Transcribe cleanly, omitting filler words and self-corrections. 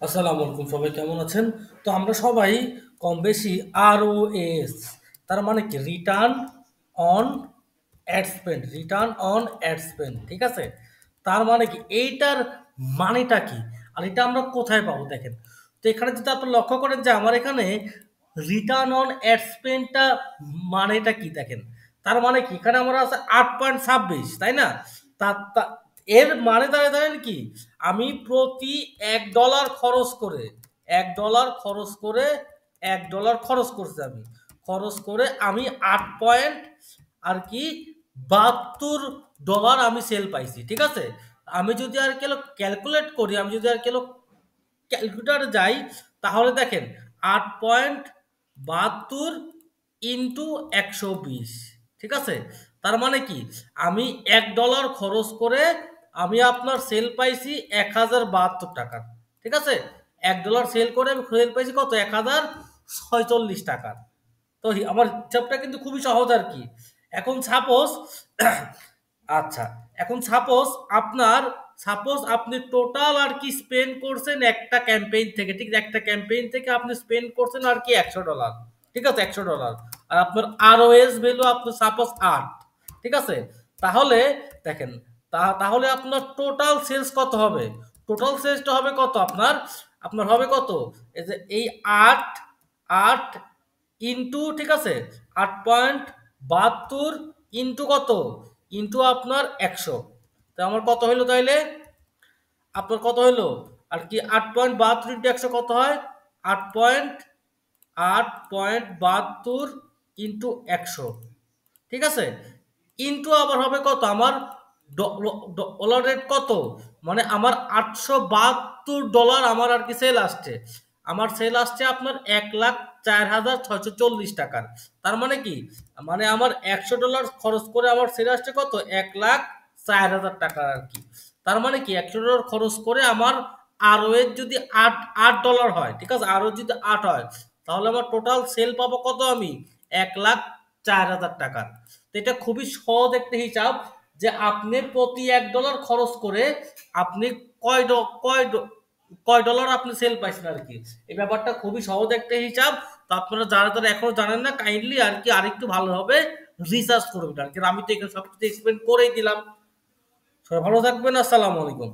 আসসালামু আলাইকুম, সবাই কেমন আছেন? তো আমরা সবাই কম বেশি ROAS, তার মানে কি return on ad spend, return on ad spend, ঠিক আছে? তার মানে কি এইটার মানেটা কি, আর এটা আমরা কোথায় পাবো দেখেন। তো এখানে যদি আপনি লক্ষ্য করেন যে আমার এখানে রিটার্ন অন অ্যাড স্পেন্ডটা মানেটা কি দেখেন। তার মানে কি এখানে আমার আছে 8.26, তাই না? এর মানে দাঁড়ায় কি, আমি প্রতি $1 খরচ করে, $1 খরচ করে, $1 খরচ করছি, আমি খরচ করে আমি 8 আর কি $72 আমি সেল পাইছি, ঠিক আছে? আমি যদি আর কেন ক্যালকুলেট করি, আমি যদি আর কেন ক্যালকুলেটারে যাই, তাহলে দেখেন 8.72 ইন্টু 120, ঠিক আছে? তার মানে কি আমি $1 খরচ করে আমি আপনার সেল পাইছি 1072 টাকার, ঠিক আছে? $1 সেল করে আমি সেল পাইছি কত, 1046 টাকার। তো আমার হিসাবটা কিন্তু খুবই সহজ আর কি। এখন সাপোজ আচ্ছা, এখন সাপোজ আপনি টোটাল আর কি স্পেন্ড করছেন একটা ক্যাম্পেইন থেকে, ঠিক আছে? একটা ক্যাম্পেইন থেকে আপনি স্পেন্ড করছেন আর কি $100, ঠিক আছে? $100, আর আপনার ROS ভ্যালু আপনার সাপোজ 8, ঠিক আছে? তাহলে দেখেন, তাহলে আপনার টোটাল সেলস কত হবে? টোটাল সেলসটা হবে কত আপনার, হবে কত, এই যে এই 8, 8 ইন্টু, ঠিক আছে, 8.72 ইন্টু কত, ইন্টু আপনার 100। তো আমার কত হইলো তাইলে, আপনার কত হইলো আর কি 8.72 ইন্টু 100 কত হয়, 8.72 ইন্টু 100, ঠিক আছে? ইন্টু আবার হবে কত আমার ডলার রেট কত, মানে আমার $872 আমার আর কি সেল আসছে। আমার সেল আসছে আপনার 1,04,640 টাকার। তার মানে কি, মানে আমার $100 খরচ করে আমার সেল আসছে কত, 1,04,000 টাকা আর কি। তার মানে কি $100 খরচ করে আমার আরও এর যদি আট $8 হয়, ঠিক আছে, আরও যদি 8 হয়, তাহলে আমার টোটাল সেল পাবো কত আমি, 1,04,000 টাকার। তো এটা খুবই সহজ একটা হিসাব, যে আপনি প্রতি $1 খরচ করে আপনি কয় ডলার আপনি সেল পাইছেন আর কি। এই ব্যাপারটা খুবই সহজ একটা হিসাব। তো আপনারা যারা যারা এখনো জানেন না, কাইন্ডলি আর কি আরেকটু ভালোভাবে রিসার্চ করবেন আর কি। আমি তো এখানে সবকিছু এক্সপ্লেন করেই দিলাম। সবাই ভালো থাকবেন, আসসালামু আলাইকুম।